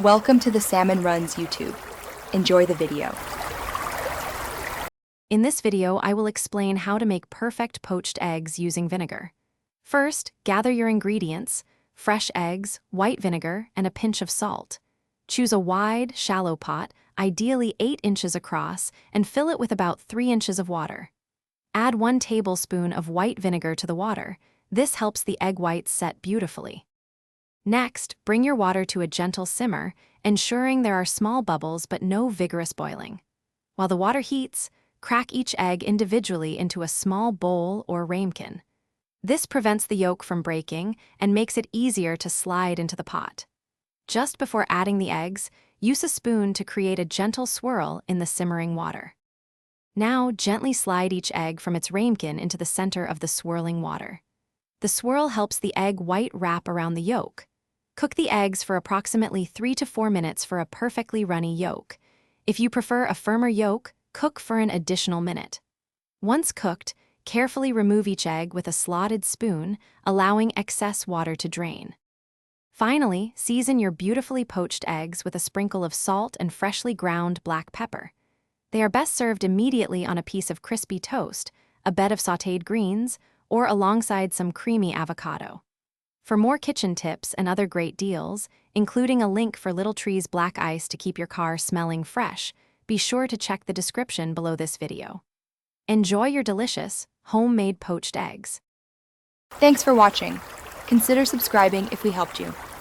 Welcome to the Salmon Runs YouTube. Enjoy the video. In this video, I will explain how to make perfect poached eggs using vinegar. First, gather your ingredients: fresh eggs, white vinegar, and a pinch of salt. Choose a wide, shallow pot, ideally 8 inches across, and fill it with about 3 inches of water. Add 1 tablespoon of white vinegar to the water. This helps the egg whites set beautifully. Next, bring your water to a gentle simmer, ensuring there are small bubbles but no vigorous boiling. While the water heats, crack each egg individually into a small bowl or ramekin. This prevents the yolk from breaking and makes it easier to slide into the pot. Just before adding the eggs, use a spoon to create a gentle swirl in the simmering water. Now, gently slide each egg from its ramekin into the center of the swirling water. The swirl helps the egg white wrap around the yolk. Cook the eggs for approximately 3 to 4 minutes for a perfectly runny yolk. If you prefer a firmer yolk, cook for an additional minute. Once cooked, carefully remove each egg with a slotted spoon, allowing excess water to drain. Finally, season your beautifully poached eggs with a sprinkle of salt and freshly ground black pepper. They are best served immediately on a piece of crispy toast, a bed of sautéed greens, or alongside some creamy avocado. For more kitchen tips and other great deals, including a link for Little Tree's black ice to keep your car smelling fresh, be sure to check the description below this video. Enjoy your delicious, homemade poached eggs. Thanks for watching. Consider subscribing if we helped you.